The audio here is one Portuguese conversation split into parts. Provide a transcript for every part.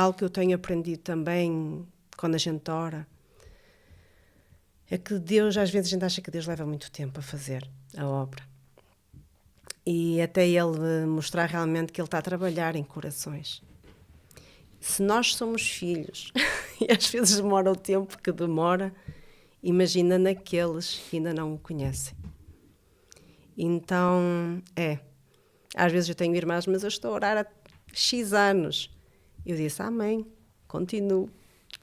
algo que eu tenho aprendido também quando a gente ora, é que Deus, às vezes a gente acha que Deus leva muito tempo a fazer a obra. E até Ele mostrar realmente que Ele está a trabalhar em corações. Se nós somos filhos, e às vezes demora o tempo que demora, imagina naqueles que ainda não o conhecem. Então, às vezes eu tenho irmãs, mas eu estou a orar há X anos. Eu disse, amém, continuo,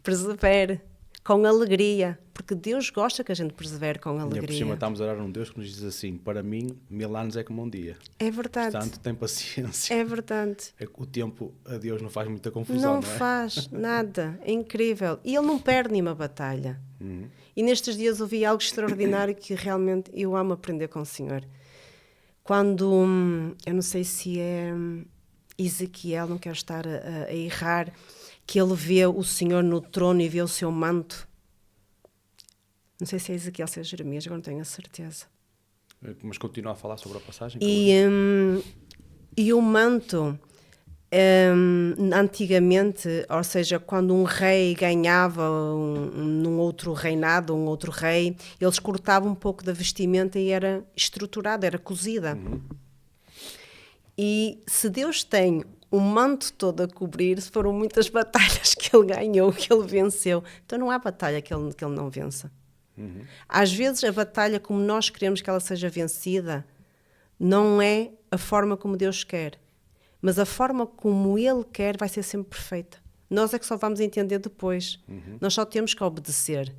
persevere, com alegria, porque Deus gosta que a gente persevere com alegria. E por cima estamos a orar um Deus que nos diz assim, para mim, 1000 anos é como um dia. É verdade. Portanto, tem paciência. É verdade. O tempo a Deus não faz muita confusão, não é? Não faz nada, é incrível. E Ele não perde nenhuma batalha. E nestes dias ouvi algo extraordinário que realmente eu amo aprender com o Senhor. Quando, eu não sei se é Ezequiel, não quero estar a errar, que ele vê o Senhor no trono e vê o seu manto. Não sei se é Ezequiel, se é Jeremias, agora não tenho a certeza. Mas continua a falar sobre a passagem. E o manto, antigamente, ou seja, quando um rei ganhava num outro reinado, um outro rei, eles cortavam um pouco da vestimenta e era estruturada, era cozida. E se Deus tem o manto todo a cobrir, foram muitas batalhas que ele ganhou, que ele venceu. Então não há batalha que ele não vença. Às vezes a batalha, como nós queremos que ela seja vencida, não é a forma como Deus quer. Mas a forma como Ele quer vai ser sempre perfeita. Nós é que só vamos entender depois. Nós só temos que obedecer.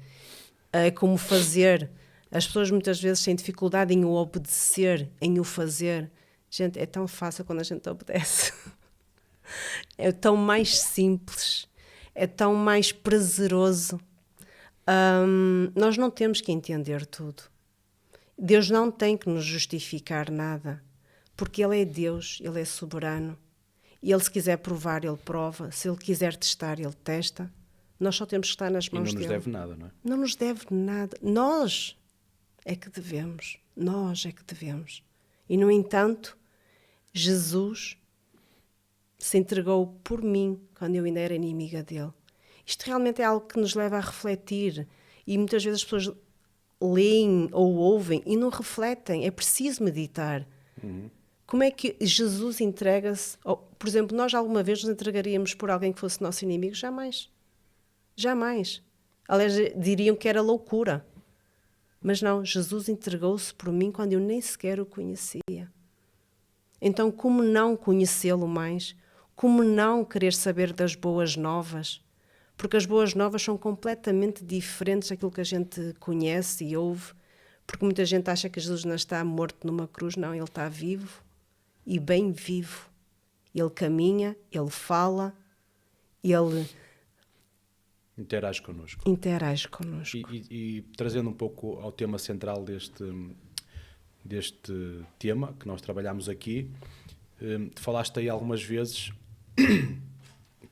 Como fazer. As pessoas muitas vezes têm dificuldade em o obedecer, em o fazer. Gente, é tão fácil quando a gente obedece. É tão mais simples. É tão mais prazeroso. Nós não temos que entender tudo. Deus não tem que nos justificar nada. Porque Ele é Deus, Ele é soberano. E Ele, se quiser provar, Ele prova. Se Ele quiser testar, Ele testa. Nós só temos que estar nas mãos dEle. E não nos deve nada, não é? Não nos deve nada. Nós é que devemos. Nós é que devemos. E, no entanto, Jesus se entregou por mim quando eu ainda era inimiga dEle. Isto realmente é algo que nos leva a refletir. E muitas vezes as pessoas leem ou ouvem e não refletem. É preciso meditar. Como é que Jesus entrega-se? Por exemplo, nós alguma vez nos entregaríamos por alguém que fosse nosso inimigo? Jamais. Jamais. Aliás, diriam que era loucura. Mas não, Jesus entregou-se por mim quando eu nem sequer o conhecia. Então, como não conhecê-lo mais? Como não querer saber das boas novas? Porque as boas novas são completamente diferentes daquilo que a gente conhece e ouve. Porque muita gente acha que Jesus não está morto numa cruz. Não, Ele está vivo. E bem vivo. Ele caminha, Ele fala, Ele interage connosco. E trazendo um pouco ao tema central deste tema que nós trabalhamos aqui, falaste aí algumas vezes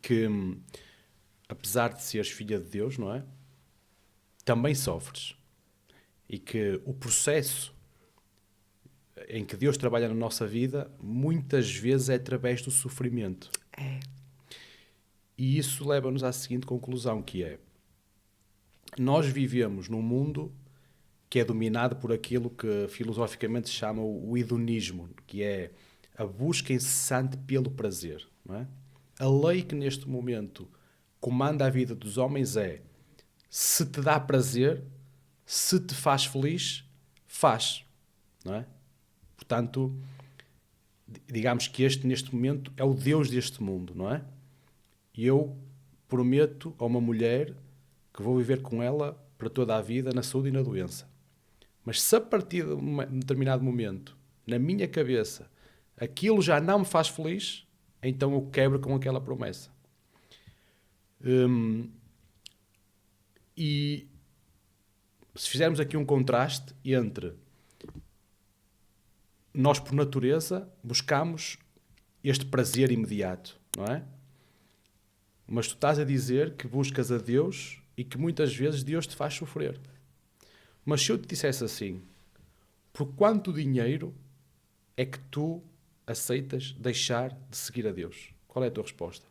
que, apesar de seres filha de Deus, não é? Também sofres. E que o processo em que Deus trabalha na nossa vida, muitas vezes é através do sofrimento. E isso leva-nos à seguinte conclusão, que é: nós vivemos num mundo que é dominado por aquilo que filosoficamente se chama o hedonismo, que é a busca incessante pelo prazer. Não é? A lei que neste momento comanda a vida dos homens é: se te dá prazer, se te faz feliz, faz. Não é? Portanto, digamos que este, neste momento, é o Deus deste mundo, não é? E eu prometo a uma mulher que vou viver com ela para toda a vida, na saúde e na doença. Mas se a partir de um determinado momento, na minha cabeça, aquilo já não me faz feliz, então eu quebro com aquela promessa. E se fizermos aqui um contraste entre nós, por natureza, buscamos este prazer imediato, não é? Mas tu estás a dizer que buscas a Deus e que muitas vezes Deus te faz sofrer. Mas se eu te dissesse assim: por quanto dinheiro é que tu aceitas deixar de seguir a Deus? Qual é a tua resposta?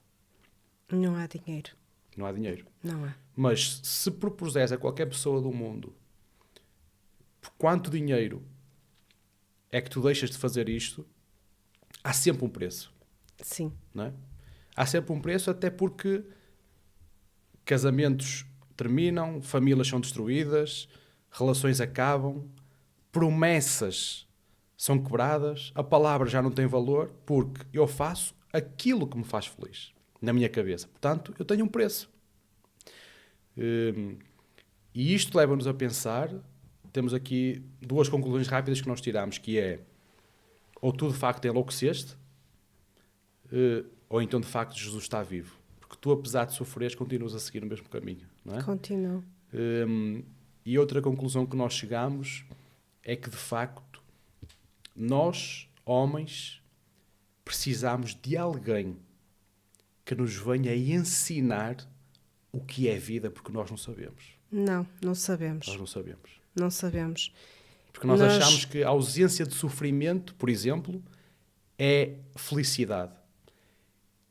Não há dinheiro. Não há dinheiro. Não há. Mas se propuseres a qualquer pessoa do mundo por quanto dinheiro é que tu deixas de fazer isto, há sempre um preço. Sim. Não é? Há sempre um preço, até porque casamentos terminam, famílias são destruídas, relações acabam, promessas são quebradas, a palavra já não tem valor, porque eu faço aquilo que me faz feliz, na minha cabeça. Portanto, eu tenho um preço. E isto leva-nos a pensar, temos aqui duas conclusões rápidas que nós tiramos, que é, ou tu de facto enlouqueceste, ou então de facto Jesus está vivo. Porque tu, apesar de sofreres, continuas a seguir o mesmo caminho. Não é? Continuo. E outra conclusão que nós chegamos é que de facto nós, homens, precisamos de alguém que nos venha ensinar o que é vida, porque nós não sabemos. Não sabemos. Nós não sabemos. Não sabemos. Porque nós achamos que a ausência de sofrimento, por exemplo, é felicidade.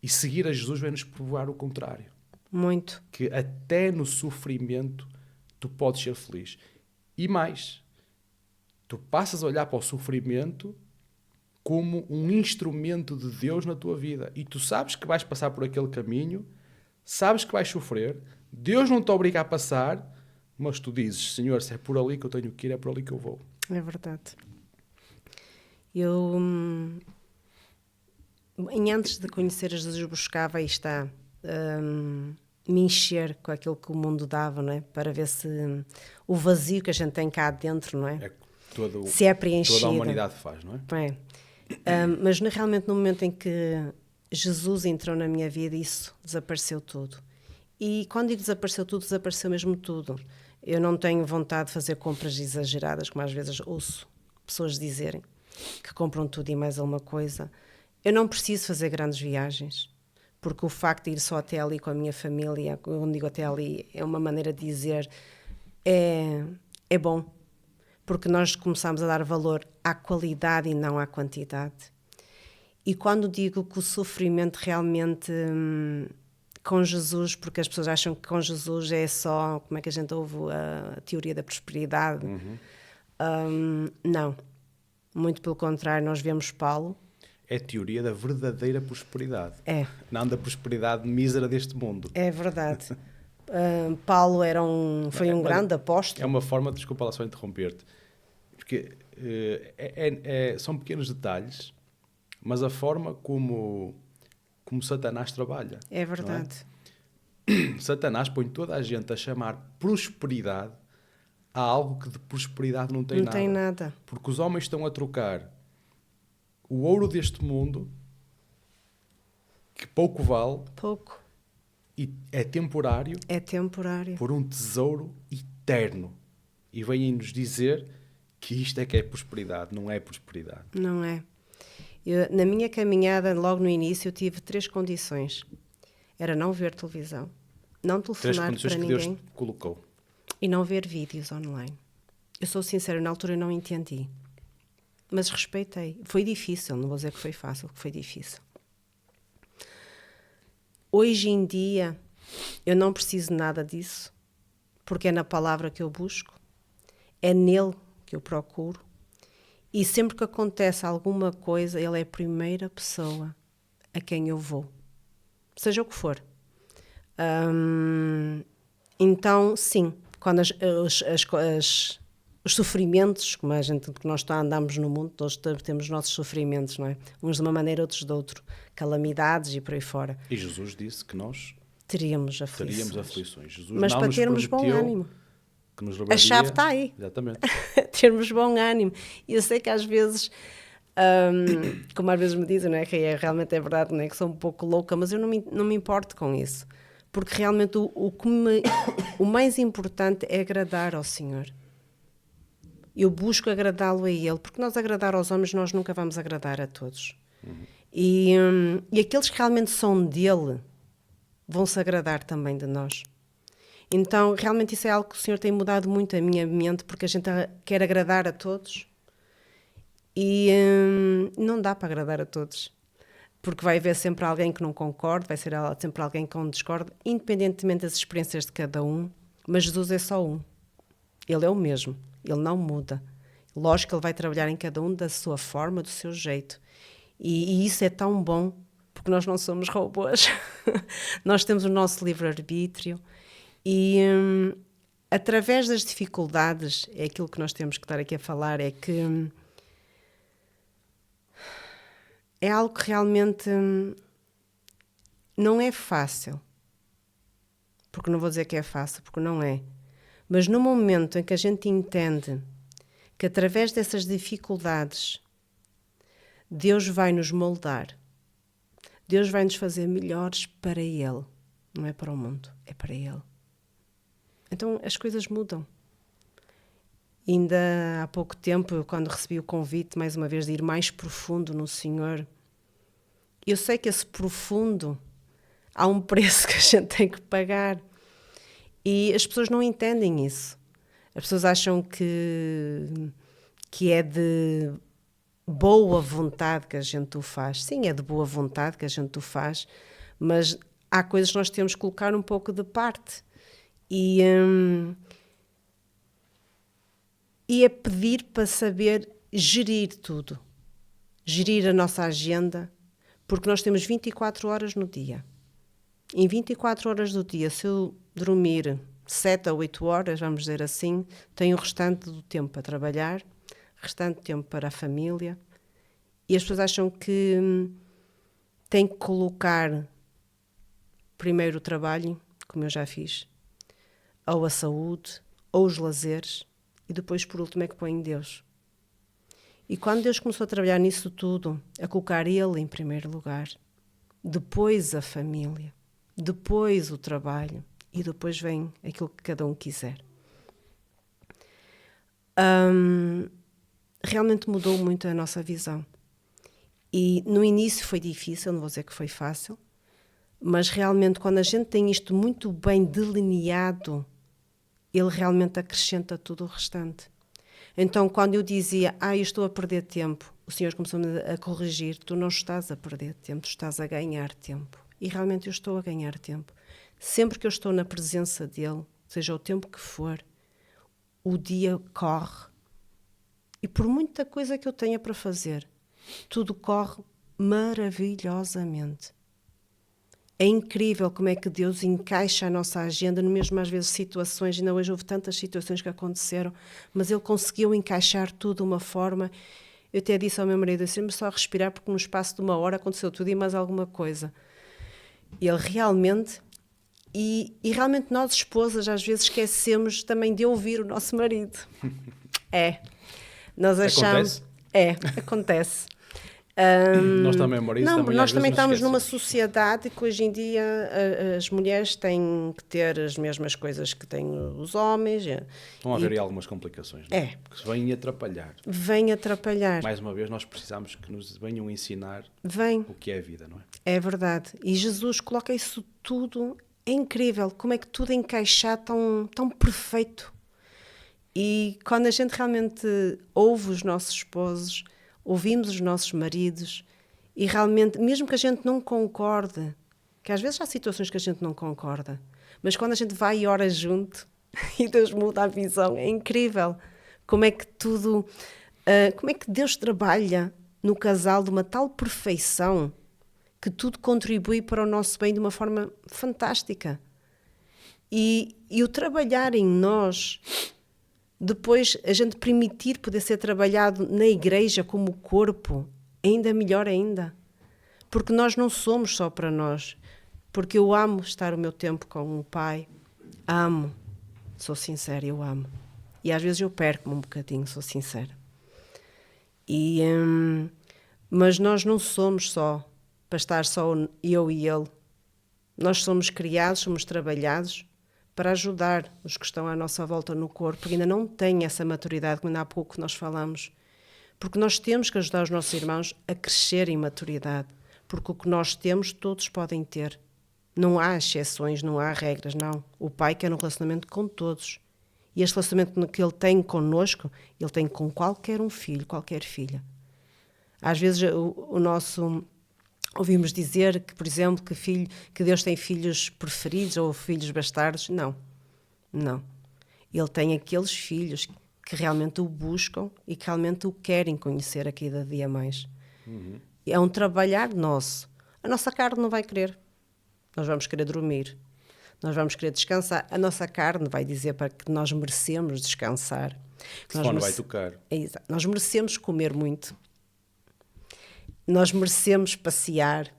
E seguir a Jesus vem-nos provar o contrário. Muito. Que até no sofrimento tu podes ser feliz. E mais, tu passas a olhar para o sofrimento como um instrumento de Deus na tua vida. E tu sabes que vais passar por aquele caminho, sabes que vais sofrer, Deus não te obriga a passar, mas tu dizes, Senhor, se é por ali que eu tenho que ir, é por ali que eu vou. É verdade. Eu, antes de conhecer a Jesus, buscava, aí está, me encher com aquilo que o mundo dava, não é? Para ver se o vazio que a gente tem cá dentro, não é? Se é preenchido. Toda a humanidade faz, não é? É. Mas realmente no momento em que Jesus entrou na minha vida, isso desapareceu tudo. E quando digo desapareceu tudo, desapareceu mesmo tudo. Eu não tenho vontade de fazer compras exageradas, como às vezes ouço pessoas dizerem, que compram tudo e mais alguma coisa. Eu não preciso fazer grandes viagens, porque o facto de ir só até ali com a minha família, quando digo até ali, é uma maneira de dizer, é bom. Porque nós começamos a dar valor à qualidade e não à quantidade. E quando digo que o sofrimento realmente com Jesus, porque as pessoas acham que com Jesus é só, como é que a gente ouve a teoria da prosperidade? Não. Muito pelo contrário, nós vemos Paulo. É a teoria da verdadeira prosperidade. É. Não da prosperidade mísera deste mundo. É verdade. Paulo foi um grande apóstolo. É uma forma, desculpa lá só interromper-te, porque são pequenos detalhes, mas a forma como Satanás trabalha. É verdade. É? Satanás põe toda a gente a chamar prosperidade a algo que de prosperidade não tem nada. Não tem nada. Porque os homens estão a trocar o ouro deste mundo, que pouco vale, e é temporário, por um tesouro eterno. E vêm-nos dizer que isto é que é prosperidade, não é prosperidade. Não é. Na minha caminhada, logo no início, eu tive 3 condições. Era não ver televisão, não telefonar para ninguém. 3 condições que Deus colocou. E não ver vídeos online. Eu sou sincera, na altura eu não entendi. Mas respeitei. Foi difícil, não vou dizer que foi fácil, que foi difícil. Hoje em dia, eu não preciso nada disso, porque é na palavra que eu busco, é nele que eu procuro, e sempre que acontece alguma coisa, ele é a primeira pessoa a quem eu vou, seja o que for. Então, sim, quando os sofrimentos, como a gente, que nós andamos no mundo, todos temos nossos sofrimentos, não é? Uns de uma maneira, outros de outro, calamidades e por aí fora. E Jesus disse que nós teríamos aflições. Jesus mas para termos bom ânimo. Que nos a chave está aí. Exatamente. Termos bom ânimo. E eu sei que às vezes, como às vezes me dizem, não é? Que realmente é verdade, não é? Que sou um pouco louca, mas eu não me importo com isso. Porque realmente o mais importante é agradar ao Senhor. Eu busco agradá-lo a Ele, porque nós agradar aos homens, nós nunca vamos agradar a todos. E aqueles que realmente são dele, vão-se agradar também de nós. Então, realmente isso é algo que o Senhor tem mudado muito a minha mente, porque a gente quer agradar a todos e não dá para agradar a todos. porque vai haver sempre alguém que não concorde, vai ser sempre alguém que não discorde, independentemente das experiências de cada um, mas Jesus é só um. Ele é o mesmo, ele não muda. Lógico que ele vai trabalhar em cada um da sua forma, do seu jeito. E isso é tão bom, porque nós não somos robôs. Nós temos o nosso livre-arbítrio e através das dificuldades, é aquilo que nós temos que estar aqui a falar, é que é algo que realmente não é fácil. Porque não vou dizer que é fácil, porque não é. Mas no momento em que a gente entende que através dessas dificuldades Deus vai nos moldar, Deus vai nos fazer melhores para Ele, não é para o mundo, é para Ele. Então as coisas mudam. Ainda há pouco tempo, quando recebi o convite, mais uma vez, de ir mais profundo no Senhor, eu sei que esse profundo, há um preço que a gente tem que pagar. E as pessoas não entendem isso. As pessoas acham que é de boa vontade que a gente o faz. Sim, é de boa vontade que a gente o faz, mas há coisas que nós temos que colocar um pouco de parte. E é pedir para saber gerir tudo. Gerir a nossa agenda, porque nós temos 24 horas no dia. Em 24 horas do dia, se eu dormir 7 a 8 horas, vamos dizer assim, tenho o restante do tempo para trabalhar, restante tempo para a família. E as pessoas acham que têm que colocar primeiro o trabalho, como eu já fiz, ou a saúde, ou os lazeres, e depois, por último, é que põem Deus. E quando Deus começou a trabalhar nisso tudo, a colocar Ele em primeiro lugar, depois a família, depois o trabalho, e depois vem aquilo que cada um quiser. Realmente mudou muito a nossa visão. E no início foi difícil, não vou dizer que foi fácil, mas realmente quando a gente tem isto muito bem delineado, ele realmente acrescenta tudo o restante. Então, quando eu dizia, eu estou a perder tempo, o Senhor começou-me a corrigir, tu não estás a perder tempo, tu estás a ganhar tempo. E realmente eu estou a ganhar tempo. Sempre que eu estou na presença dele, seja o tempo que for, o dia corre. E por muita coisa que eu tenha para fazer, tudo corre maravilhosamente. É incrível como é que Deus encaixa a nossa agenda, no mesmo às vezes situações, ainda hoje houve tantas situações que aconteceram, mas Ele conseguiu encaixar tudo de uma forma. Eu até disse ao meu marido, sempre só respirar, porque no espaço de 1 hora aconteceu tudo e mais alguma coisa. Ele realmente, e realmente nós esposas às vezes esquecemos também de ouvir o nosso marido. Nós achamos... Acontece. Nós também, Maurício, não, também, nós também estamos numa esquecemos. sociedade que hoje em dia as mulheres têm que ter as mesmas coisas que têm os homens. Vão haver aí algumas complicações, não é? Que se vêm atrapalhar. Vêm atrapalhar. Mais uma vez, nós precisamos que nos venham ensinar o que é a vida, não é? É verdade. E Jesus coloca isso tudo. É incrível como é que tudo encaixa tão perfeito. E quando a gente realmente ouve os nossos esposos, ouvimos os nossos maridos, e realmente, mesmo que a gente não concorde, que às vezes há situações que a gente não concorda, mas quando a gente vai e ora junto, e Deus muda a visão, é incrível como é que tudo, como é que Deus trabalha no casal de uma tal perfeição que tudo contribui para o nosso bem de uma forma fantástica. E o trabalhar em nós, depois a gente permitir poder ser trabalhado na igreja como corpo, ainda melhor ainda. Porque nós não somos só para nós. Porque eu amo estar o meu tempo com o Pai. Amo. Sou sincera, eu amo. E às vezes eu perco-me um bocadinho, sou sincera. Mas nós não somos só para estar só eu e ele. Nós somos criados, somos trabalhados para ajudar os que estão à nossa volta no corpo, que ainda não têm essa maturidade, como ainda há pouco nós falamos. Porque nós temos que ajudar os nossos irmãos a crescer em maturidade. Porque o que nós temos, todos podem ter. Não há exceções, não há regras, não. O Pai quer um relacionamento com todos. E este relacionamento que Ele tem connosco, Ele tem com qualquer um filho, qualquer filha. Às vezes o Ouvimos dizer que, por exemplo, que Deus tem filhos preferidos ou filhos bastardos. Não, não. Ele tem aqueles filhos que realmente o buscam e que realmente o querem conhecer a cada dia mais. É um trabalhar nosso. A nossa carne não vai querer. Nós vamos querer dormir. Nós vamos querer descansar. A nossa carne vai dizer para que nós merecemos descansar. Que senão não vai tocar. É exato. Nós merecemos comer muito. Nós merecemos passear.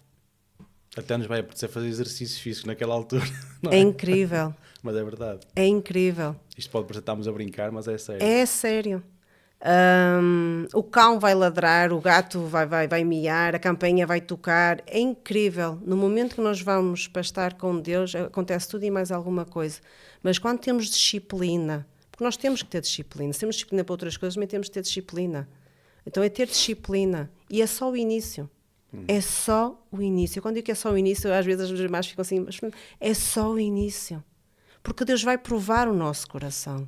Até nos vai apetecer fazer exercícios físicos naquela altura. Não É incrível. Mas é verdade. É incrível. Isto pode parecer que estamos a brincar, mas é sério. É sério. O cão vai ladrar, o gato vai miar, a campainha vai tocar. É incrível. No momento que nós vamos para estar com Deus, acontece tudo e mais alguma coisa. Mas quando temos disciplina, porque nós temos que ter disciplina, se temos disciplina para outras coisas, também temos que ter disciplina. Então é ter disciplina. E é só o início. É só o início. Quando digo que é só o início, às vezes as irmãs ficam assim, mas é só o início. Porque Deus vai provar o nosso coração.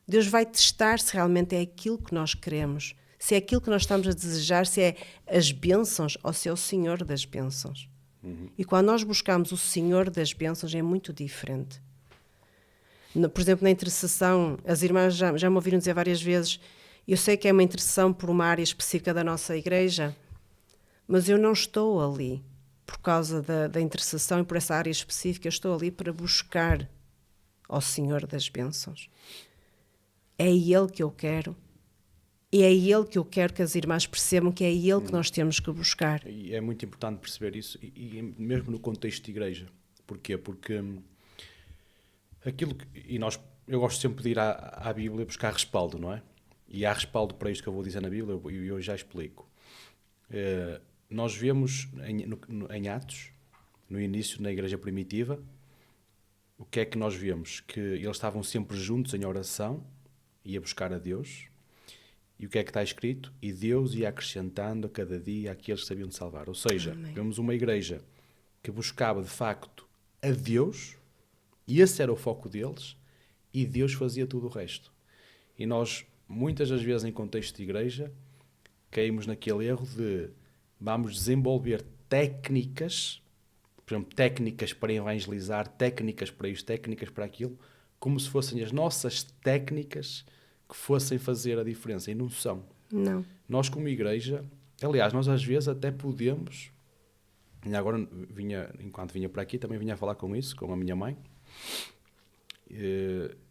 Deus vai testar se realmente é aquilo que nós queremos, se é aquilo que nós estamos a desejar, se é as bênçãos ou se é o Senhor das bênçãos. E quando nós buscamos o Senhor das bênçãos é muito diferente. Por exemplo, na intercessão, as irmãs já me ouviram dizer várias vezes, eu sei que é uma intercessão por uma área específica da nossa igreja, mas eu não estou ali por causa da intercessão e por essa área específica, eu estou ali para buscar ao Senhor das bênçãos. É Ele que eu quero. E é Ele que eu quero que as irmãs percebam que é Ele que nós temos que buscar. E é muito importante perceber isso, e mesmo no contexto de igreja. Porquê? Porque aquilo que... eu gosto sempre de ir à Bíblia buscar respaldo, não é? E há respaldo para isto que eu vou dizer na Bíblia, e eu já explico. Nós vemos em Atos, no início, na igreja primitiva, o que é que nós vemos? Que eles estavam sempre juntos em oração, ia buscar a Deus, e o que é que está escrito? E Deus ia acrescentando a cada dia aqueles que sabiam de salvar. Ou seja, Amém. vemos uma igreja que buscava de facto a Deus, e esse era o foco deles, e Deus fazia tudo o resto. E nós, muitas das vezes em contexto de igreja, caímos naquele erro de vamos desenvolver técnicas, por exemplo, técnicas para evangelizar, técnicas para isto, técnicas para aquilo, como se fossem as nossas técnicas que fossem fazer a diferença, e não são. Não. Nós como igreja, aliás, nós às vezes até podemos, e agora enquanto vinha para aqui, também vinha a falar com isso, com a minha mãe,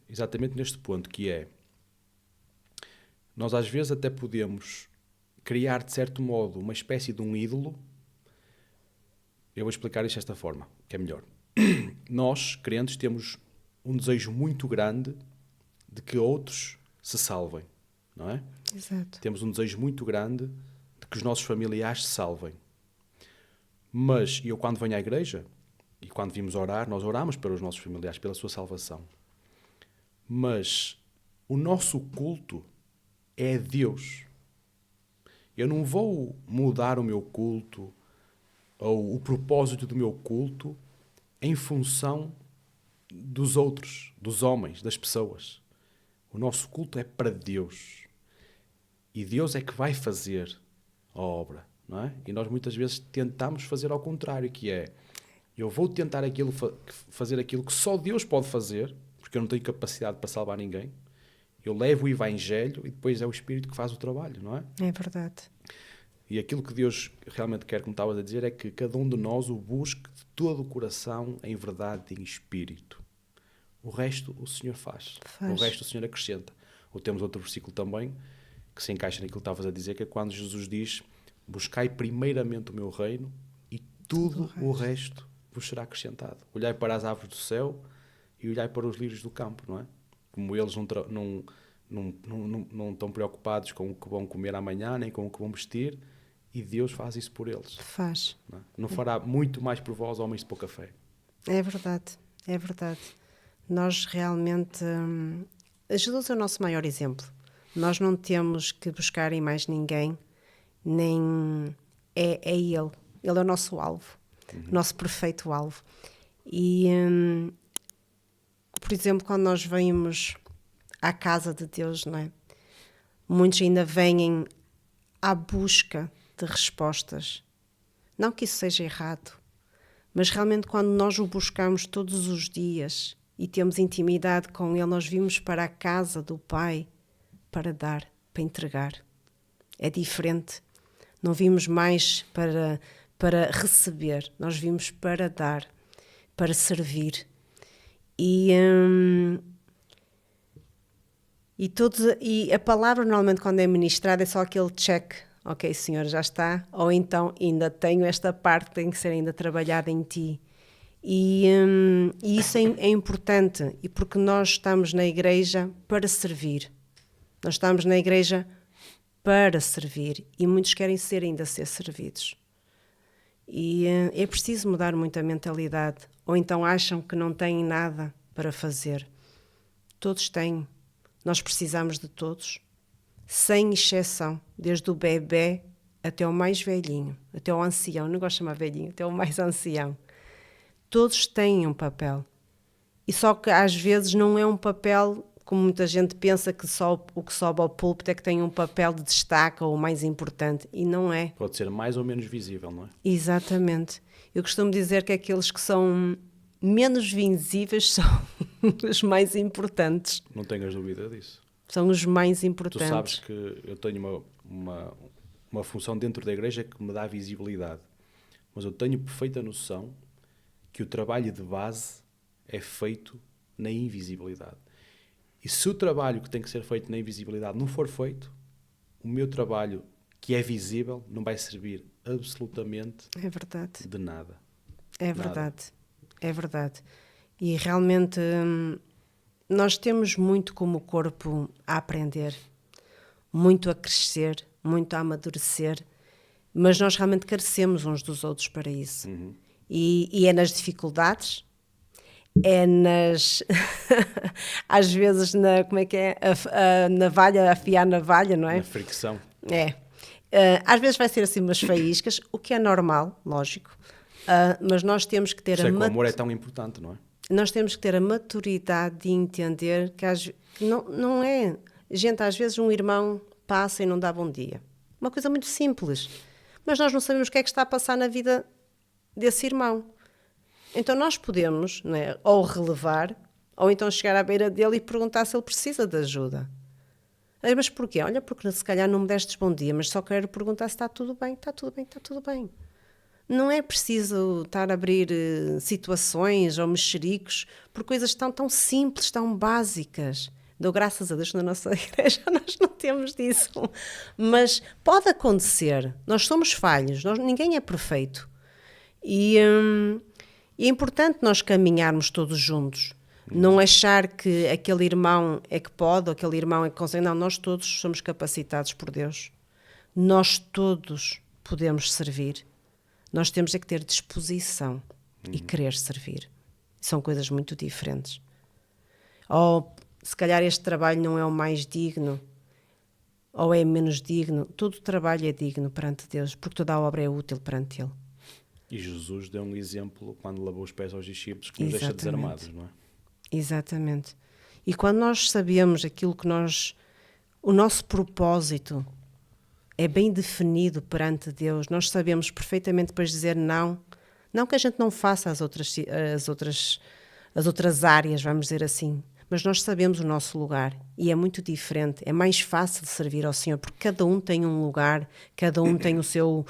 exatamente neste ponto, que é, nós às vezes até podemos criar, de certo modo, uma espécie de um ídolo. Eu vou explicar isto desta forma, que é melhor. Nós, crentes, temos um desejo muito grande de que outros se salvem, não é? Exato. Temos um desejo muito grande de que os nossos familiares se salvem. Mas eu, quando venho à igreja, e quando vimos orar, nós oramos para os nossos familiares, pela sua salvação. Mas o nosso culto é a Deus. Eu não vou mudar o meu culto ou o propósito do meu culto em função dos outros, dos homens, das pessoas. O nosso culto é para Deus. E Deus é que vai fazer a obra, não é? E nós muitas vezes tentamos fazer ao contrário, que é, eu vou tentar fazer aquilo que só Deus pode fazer, porque eu não tenho capacidade para salvar ninguém. Eu levo o Evangelho e depois é o Espírito que faz o trabalho, não é? É verdade. E aquilo que Deus realmente quer, como estavas a dizer, é que cada um de nós o busque de todo o coração, em verdade e em espírito. O resto o Senhor faz. O resto o Senhor acrescenta. Ou temos outro versículo também, que se encaixa naquilo que estavas a dizer, que é quando Jesus diz, buscai primeiramente o meu reino e tudo o resto vos será acrescentado. Olhai para as aves do céu e olhai para os lírios do campo, não é? Como eles não estão preocupados com o que vão comer amanhã, nem com o que vão vestir, e Deus faz isso por eles. Faz. Não fará muito mais por vós, homens de pouca fé. É verdade, é verdade. Nós realmente... Jesus é o nosso maior exemplo. Nós não temos que buscar em mais ninguém, nem... É Ele. Ele é o nosso alvo, o nosso perfeito alvo. E, por exemplo, quando nós vamos à casa de Deus, não é? Muitos ainda vêm à busca de respostas. Não que isso seja errado, mas realmente quando nós o buscamos todos os dias e temos intimidade com Ele, nós vimos para a casa do Pai para dar, para entregar. É diferente. Não vimos mais para receber, nós vimos para dar, para servir. E a palavra normalmente quando é ministrada é só aquele check. Ok, Senhor, já está. Ou então ainda tenho esta parte que tem que ser ainda trabalhada em ti. E isso é importante, e porque nós estamos na igreja para servir. Nós estamos na igreja para servir e muitos querem ainda ser servidos. E é preciso mudar muito a mentalidade. Ou então acham que não têm nada para fazer. Todos têm. Nós precisamos de todos, sem exceção, desde o bebê até o mais velhinho, até o ancião, não gosto de chamar velhinho, até o mais ancião. Todos têm um papel. E só que às vezes não é um papel, como muita gente pensa que só o que sobe ao púlpito é que tem um papel de destaque ou o mais importante. E não é. Pode ser mais ou menos visível, não é? Exatamente. Eu costumo dizer que aqueles que são menos visíveis são os mais importantes. Não tenhas dúvida disso. São os mais importantes. Tu sabes que eu tenho uma função dentro da igreja que me dá visibilidade. Mas eu tenho perfeita noção que o trabalho de base é feito na invisibilidade. E se o trabalho que tem que ser feito na invisibilidade não for feito, o meu trabalho, que é visível, não vai servir absolutamente de nada. É verdade. É verdade. E realmente nós temos muito como corpo a aprender, muito a crescer, muito a amadurecer, mas nós realmente carecemos uns dos outros para isso. Uhum. E é nas dificuldades, é nas... às vezes, como é que é? A navalha, afiar a navalha, não é? Na fricção. É. Às vezes vai ser assim umas faíscas, o que é normal, lógico. Mas nós temos que ter que o amor é tão importante, não é? Nós temos que ter a maturidade de entender que não é... Gente, às vezes um irmão passa e não dá bom dia. Uma coisa muito simples. Mas nós não sabemos o que é que está a passar na vida desse irmão. Então nós podemos, não é, ou relevar, ou então chegar à beira dele e perguntar se ele precisa de ajuda. Mas porquê? Olha, porque se calhar não me destes bom dia, mas só quero perguntar se está tudo bem. Está tudo bem, está tudo bem. Não é preciso estar a abrir situações ou mexericos por coisas tão simples, tão básicas. Dou graças a Deus que na nossa igreja nós não temos disso. Mas pode acontecer. Nós somos falhos, ninguém é perfeito. E é importante nós caminharmos todos juntos. Não achar que aquele irmão é que pode ou aquele irmão é que consegue. Não, nós todos somos capacitados por Deus. Nós todos podemos servir. Nós temos é que ter disposição e querer servir. São coisas muito diferentes. Ou, se calhar, este trabalho não é o mais digno, ou é menos digno. Todo o trabalho é digno perante Deus, porque toda a obra é útil perante Ele. E Jesus deu um exemplo quando lavou os pés aos discípulos que nos deixa desarmados, não é? Exatamente. E quando nós sabemos aquilo que o nosso propósito é bem definido perante Deus, nós sabemos perfeitamente depois dizer não. Não que a gente não faça as outras áreas, vamos dizer assim, mas nós sabemos o nosso lugar e é muito diferente. É mais fácil servir ao Senhor porque cada um tem um lugar, cada um tem o seu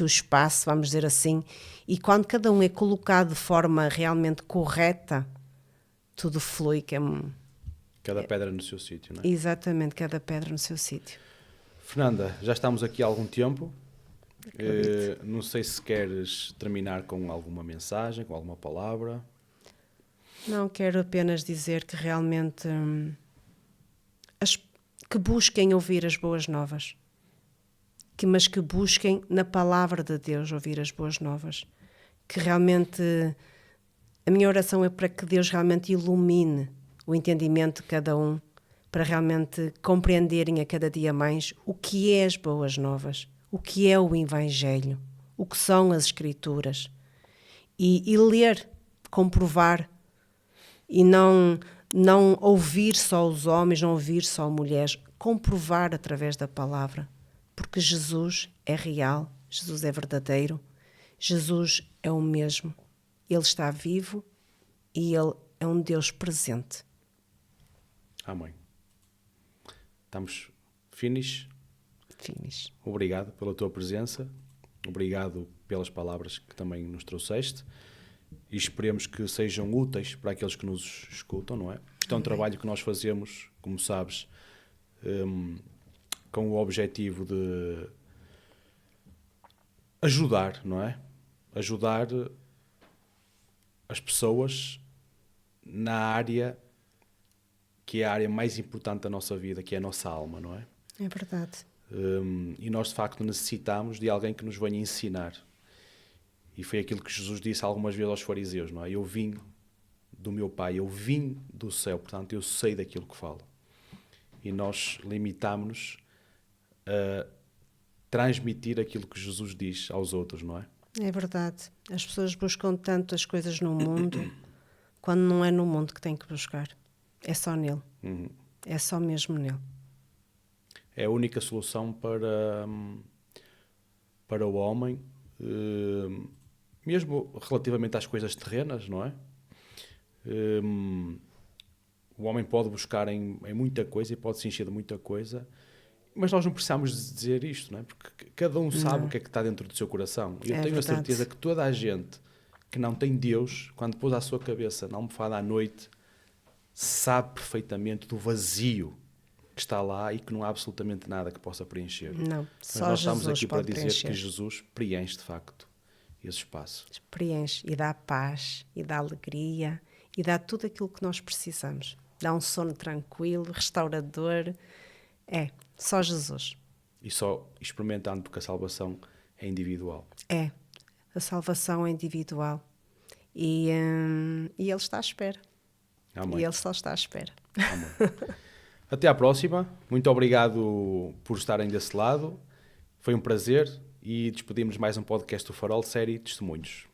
espaço, vamos dizer assim, e quando cada um é colocado de forma realmente correta, tudo flui. Cada pedra no seu sítio, não é? Exatamente, cada pedra no seu sítio. Fernanda, já estamos aqui há algum tempo. Não sei se queres terminar com alguma mensagem, com alguma palavra. Não, quero apenas dizer que realmente que busquem ouvir as boas novas. Mas que busquem na palavra de Deus ouvir as boas novas. Que realmente a minha oração é para que Deus realmente ilumine o entendimento de cada um, para realmente compreenderem a cada dia mais o que é as boas novas, o que é o Evangelho, o que são as Escrituras. E ler, comprovar, e não ouvir só os homens, não ouvir só mulheres, comprovar através da palavra, porque Jesus é real, Jesus é verdadeiro, Jesus é o mesmo. Ele está vivo e Ele é um Deus presente. Amém. Estamos finish. Obrigado pela tua presença. Obrigado pelas palavras que também nos trouxeste. E esperemos que sejam úteis para aqueles que nos escutam, não é? Isto é um trabalho que nós fazemos, como sabes, com o objetivo de ajudar, não é? Ajudar as pessoas na área que é a área mais importante da nossa vida, que é a nossa alma, não é? É verdade. E nós, de facto, necessitamos de alguém que nos venha ensinar. E foi aquilo que Jesus disse algumas vezes aos fariseus, não é? Eu vim do meu Pai, eu vim do céu, portanto, eu sei daquilo que falo. E nós limitamos-nos a transmitir aquilo que Jesus diz aos outros, não é? É verdade. As pessoas buscam tanto as coisas no mundo, quando não é no mundo que têm que buscar. É só nele. É só mesmo nele. É a única solução para o homem, mesmo relativamente às coisas terrenas, não é? O homem pode buscar em muita coisa e pode se encher de muita coisa, mas nós não precisamos dizer isto, não é? Porque cada um sabe o que é que está dentro do seu coração. E eu tenho a certeza que toda a gente que não tem Deus, quando pôs à sua cabeça na almofada à noite, sabe perfeitamente do vazio que está lá e que não há absolutamente nada que possa preencher. Não, mas só nós Jesus estamos aqui para pode dizer preencher. que Jesus preenche de facto esse espaço. Preenche e dá paz, e dá alegria, e dá tudo aquilo que nós precisamos. Dá um sono tranquilo, restaurador. É, só Jesus. E só experimentando, porque a salvação é individual. É, a salvação é individual. E Ele está à espera. Amém. E Ele só está à espera. Amém. Até à próxima. Muito obrigado por estarem desse lado. Foi um prazer e despedimos mais um podcast do Farol, série Testemunhos.